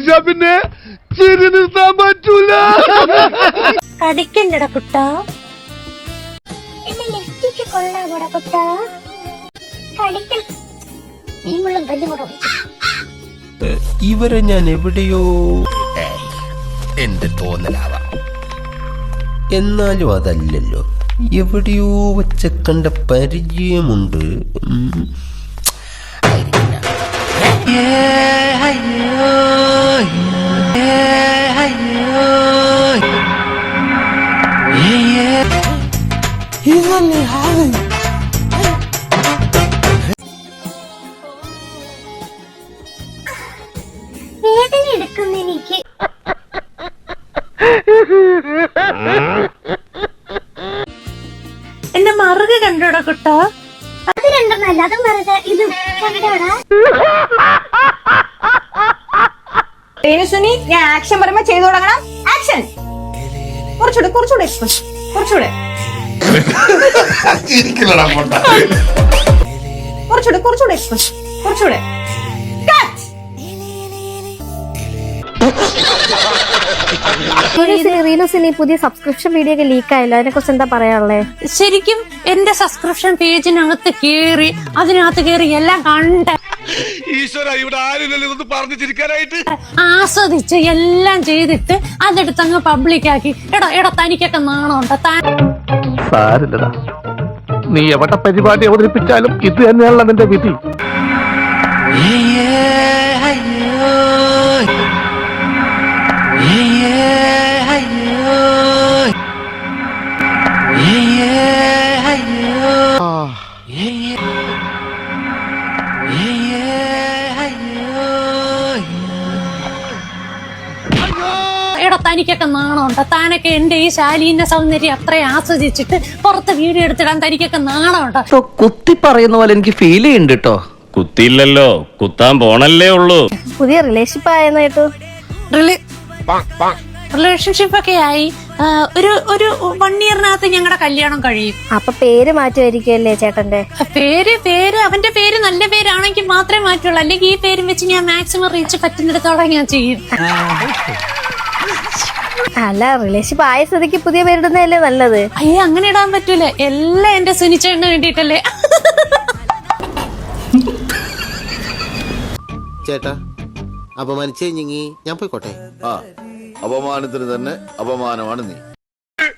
ചിരിച്ചാ പിന്നെ ചിരി നിർത്താൻ പറ്റൂല. കടിക്കണ്ടട കുട്ടാ, എന്നെ ലിഫ്റ്റിക്ക് കൊള്ളാമോട കുട്ടാ, കടിക്കൽ നീ മുള്ളും കല്ലുകൂടെ. ഇവരെ ഞാൻ എവിടെയോ എന്റെ തോന്നലാവാം, എന്നാലും അതല്ലല്ലോ, എവിടെയോ വച്ച കണ്ട പരിചയമുണ്ട്. വേദന എടുക്കുന്ന എനിക്ക്. എന്റെ മറുക കണ്ടോടാ കുട്ടാ? അത് രണ്ടെണ്ണല്ല, അത് മറുക, ഇത് കണ്ടോടാ. സുനി, ഞാൻ ആക്ഷൻ പറയുമ്പോ ചെയ്തു തുടങ്ങണം. ആക്ഷൻ. കുറച്ചുകൂടെ കുറച്ചുകൂടെ കുറച്ചുകൂടെ കുറച്ചുകൂടെ കുറച്ചുകൂടെ കുറച്ചുകൂടെ. റീലോസിന് പുതിയ സബ്സ്ക്രിപ്ഷൻ വീഡിയോ ഒക്കെ ലീക്ക് ആയല്ലോ, അതിനെ കുറിച്ച് എന്താ പറയാനുള്ളത്? ശരിക്കും എന്റെ സബ്സ്ക്രിപ്ഷൻ പേജിനകത്ത് കേറി അതിനകത്ത് കേറി എല്ലാം കണ്ട് ഈശ്വര, ഇവിടെ ആരില്ലല്ലോ ഇതൊന്ന് പറഞ്ഞു ചിരിക്കാനായിട്ട്. ആസ്വദിച്ച് എല്ലാം ചെയ്തിട്ട് അതെടുത്തങ്ങ് പബ്ലിക്കാക്കി. എടാ തനിക്കൊക്കെ നാണമുണ്ടോ? സാരില്ലടാ, നീ എവിടെ പരിപാടി അവതരിപ്പിച്ചാലും ഇത് തന്നെയാണല്ലോ നിന്റെ വിധി. എടാ തനിക്കൊക്കെ നാണമുണ്ടോ? താനൊക്കെ എന്റെ ഈ ശാലീന സൗന്ദര്യം അത്രയും ആസ്വദിച്ചിട്ട് പുറത്ത് വീഡിയോ എടുത്തിടാൻ തനിക്കൊക്കെ നാണമുണ്ടോ? കുത്തി പറയുന്ന പോലെ എനിക്ക് ഫീൽ ചെയ്യുന്നുണ്ട് കേട്ടോ. കുത്തിയില്ലല്ലോ, കുത്താൻ പോണല്ലേ ഉള്ളൂ. പുതിയ റിലേഷൻഷിപ്പ് ആയെന്നായിട്ടു. റിലേഷൻഷിപ്പ് ഒക്കെ ആയി. ഒരു 1 ഇയറിനകത്ത് ഞങ്ങളുടെ കല്യാണം കഴിയും. അപ്പൊ പേര് മാറ്റുമായിരിക്കുമല്ലേ ചേട്ടന്റെ? പേര് അവന്റെ പേര് നല്ല പേരാണെങ്കിൽ മാത്രമേ മാറ്റുള്ളൂ, അല്ലെങ്കിൽ ഈ പേരും വെച്ച് ഞാൻ മാക്സിമം റീച്ച് പറ്റുന്നിടത്തോളം ഞാൻ ചെയ്യും. അല്ല, റിലേഷൻഷിപ്പ് ആയ സ്ഥിതിക്ക് പുതിയ പേരിടുന്നതല്ലേ നല്ലത്. അയ്യോ, അങ്ങനെ ഇടാൻ പറ്റൂല, എല്ലാം എന്റെ സുനിച്ചേട്ടന് വേണ്ടിട്ടല്ലേ. ചേട്ടാ, അപമാനിച്ചേ ഞാൻ പോയിക്കോട്ടെ. അപമാനത്തിന് തന്നെ അപമാനമാണ് നീ.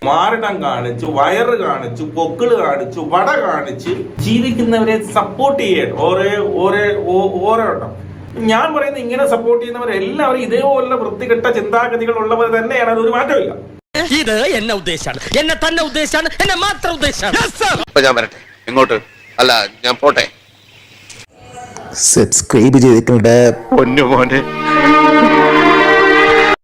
മാറിടം കാണിച്ചു, വയറ് കാണിച്ചു, പൊക്കിള് കാണിച്ചു, വട കാണിച്ച് ജീവിക്കുന്നവരെ സപ്പോർട്ട് ചെയ്യാൻ ഓരോട്ടം. ഞാൻ പറയുന്നത് ഇങ്ങനെ സപ്പോർട്ട് ചെയ്യുന്നവരെല്ലാവരും ഇതേപോലുള്ള വൃത്തികെട്ട ചിന്താഗതികൾ ഉള്ളവർ തന്നെയാണ്. അതൊരു മാറ്റമില്ല. ഇത് എന്നെ ഉദ്ദേശാണ്, എന്നെ തന്നെ ഉദ്ദേശാണ്, എന്നെ മാത്രം ഉദ്ദേശാണ്. ഞാൻ വരട്ടെ. എങ്ങോട്ട്? അല്ല, ഞാൻ പോട്ടെ. സബ്സ്ക്രൈബ് ചെയ്തിട്ടുണ്ട് പൊന്നു മോനെ.